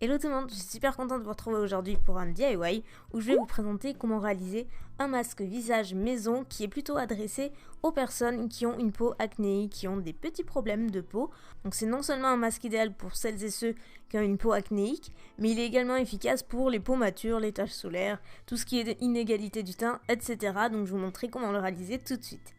Hello tout le monde, je suis super contente de vous retrouver aujourd'hui pour un DIY où je vais vous présenter comment réaliser un masque visage maison qui est plutôt adressé aux personnes qui ont une peau acnéique, qui ont des petits problèmes de peau. Donc c'est non seulement un masque idéal pour celles et ceux qui ont une peau acnéique, mais il est également efficace pour les peaux matures, les taches solaires, tout ce qui est inégalité du teint, etc. Donc je vais vous montrer comment le réaliser tout de suite.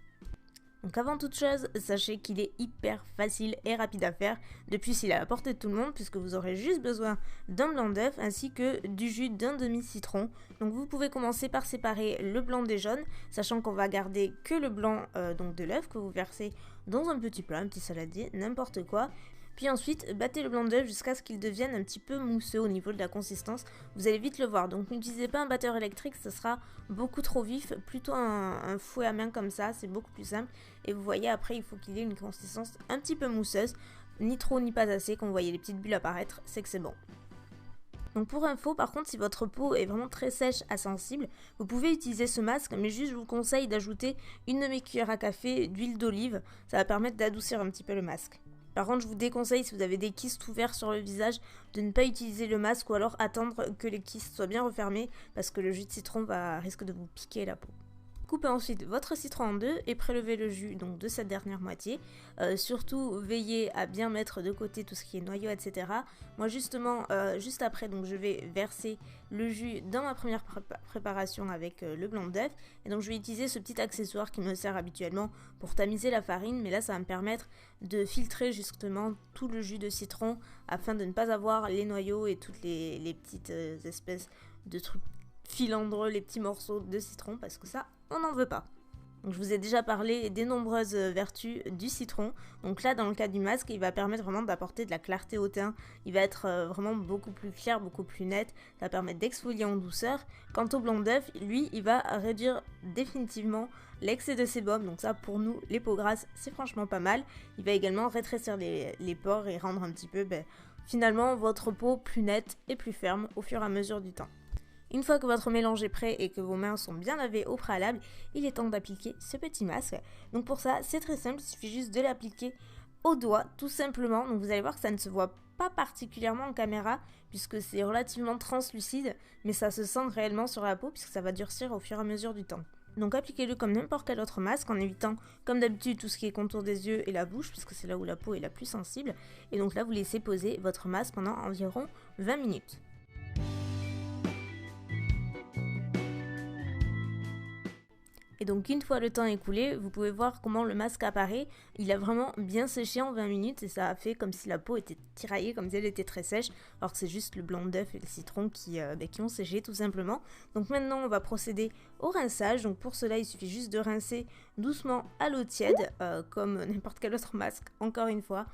Donc avant toute chose, sachez qu'il est hyper facile et rapide à faire. De plus, il est à la portée de tout le monde puisque vous aurez juste besoin d'un blanc d'œuf ainsi que du jus d'un demi-citron. Donc vous pouvez commencer par séparer le blanc des jaunes, sachant qu'on va garder que le blanc donc de l'œuf que vous versez dans un petit plat, un petit saladier, n'importe quoi. Puis ensuite, battez le blanc d'œuf jusqu'à ce qu'il devienne un petit peu mousseux au niveau de la consistance. Vous allez vite le voir, donc n'utilisez pas un batteur électrique, ça sera beaucoup trop vif. Plutôt un fouet à main comme ça, c'est beaucoup plus simple. Et vous voyez, après, il faut qu'il ait une consistance un petit peu mousseuse. Ni trop, ni pas assez. Quand vous voyez les petites bulles apparaître, c'est que c'est bon. Donc pour info, par contre, si votre peau est vraiment très sèche à sensible, vous pouvez utiliser ce masque, mais juste je vous conseille d'ajouter une demi-cuillère à café d'huile d'olive. Ça va permettre d'adoucir un petit peu le masque. Par contre, je vous déconseille, si vous avez des kystes ouverts sur le visage, de ne pas utiliser le masque ou alors attendre que les kystes soient bien refermés parce que le jus de citron risque de vous piquer la peau. Coupez ensuite votre citron en deux et prélevez le jus donc de cette dernière moitié. Surtout veillez à bien mettre de côté tout ce qui est noyau, etc. Moi justement, juste après, donc je vais verser le jus dans ma première préparation avec le blanc d'œuf. Et donc je vais utiliser ce petit accessoire qui me sert habituellement pour tamiser la farine. Mais là ça va me permettre de filtrer justement tout le jus de citron afin de ne pas avoir les noyaux et toutes les petites espèces de trucs filandreux, les petits morceaux de citron, parce que ça, on n'en veut pas. Donc je vous ai déjà parlé des nombreuses vertus du citron. Donc là, dans le cas du masque, il va permettre vraiment d'apporter de la clarté au teint. Il va être vraiment beaucoup plus clair, beaucoup plus net. Ça va permettre d'exfolier en douceur. Quant au blanc d'œuf, lui, il va réduire définitivement l'excès de sébum. Donc ça, pour nous, les peaux grasses, c'est franchement pas mal. Il va également rétrécir les pores et rendre un petit peu, finalement, votre peau plus nette et plus ferme au fur et à mesure du temps. Une fois que votre mélange est prêt et que vos mains sont bien lavées au préalable, il est temps d'appliquer ce petit masque. Donc pour ça, c'est très simple, il suffit juste de l'appliquer au doigt, tout simplement. Donc vous allez voir que ça ne se voit pas particulièrement en caméra, puisque c'est relativement translucide, mais ça se sent réellement sur la peau, puisque ça va durcir au fur et à mesure du temps. Donc appliquez-le comme n'importe quel autre masque, en évitant, comme d'habitude, tout ce qui est contour des yeux et la bouche, puisque c'est là où la peau est la plus sensible. Et donc là, vous laissez poser votre masque pendant environ 20 minutes. Et donc une fois le temps écoulé, vous pouvez voir comment le masque apparaît. Il a vraiment bien séché en 20 minutes et ça a fait comme si la peau était tiraillée, comme si elle était très sèche, alors que c'est juste le blanc d'œuf et le citron qui ont séché tout simplement. Donc maintenant on va procéder au rinçage. Donc pour cela il suffit juste de rincer doucement à l'eau tiède, comme n'importe quel autre masque, encore une fois.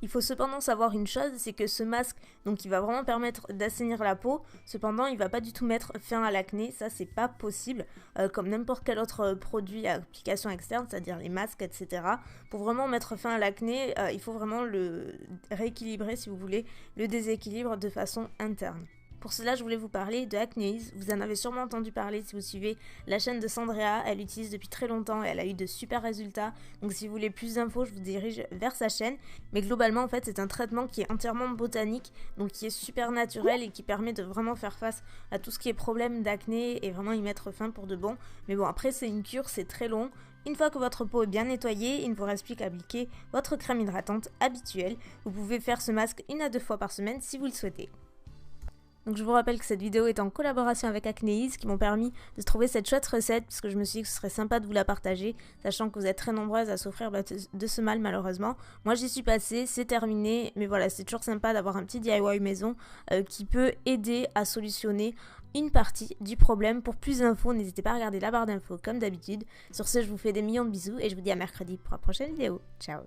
Il faut cependant savoir une chose, c'est que ce masque, donc il va vraiment permettre d'assainir la peau, cependant il va pas du tout mettre fin à l'acné, ça c'est pas possible, comme n'importe quel autre produit à application externe, c'est-à-dire les masques, etc. Pour vraiment mettre fin à l'acné, il faut vraiment le rééquilibrer, si vous voulez, le déséquilibre de façon interne. Pour cela, je voulais vous parler de Acnéise. Vous en avez sûrement entendu parler si vous suivez la chaîne de Sandrea. Elle l'utilise depuis très longtemps et elle a eu de super résultats. Donc si vous voulez plus d'infos, je vous dirige vers sa chaîne. Mais globalement, en fait, c'est un traitement qui est entièrement botanique, donc qui est super naturel et qui permet de vraiment faire face à tout ce qui est problème d'acné et vraiment y mettre fin pour de bon. Mais bon, après, c'est une cure, c'est très long. Une fois que votre peau est bien nettoyée, il ne vous reste plus qu'à appliquer votre crème hydratante habituelle. Vous pouvez faire ce masque 1 à 2 fois par semaine si vous le souhaitez. Donc je vous rappelle que cette vidéo est en collaboration avec Acnéise qui m'ont permis de trouver cette chouette recette puisque je me suis dit que ce serait sympa de vous la partager, sachant que vous êtes très nombreuses à souffrir de ce mal malheureusement. Moi j'y suis passée, c'est terminé, mais voilà, c'est toujours sympa d'avoir un petit DIY maison qui peut aider à solutionner une partie du problème. Pour plus d'infos, n'hésitez pas à regarder la barre d'infos comme d'habitude. Sur ce, je vous fais des millions de bisous et je vous dis à mercredi pour la prochaine vidéo. Ciao!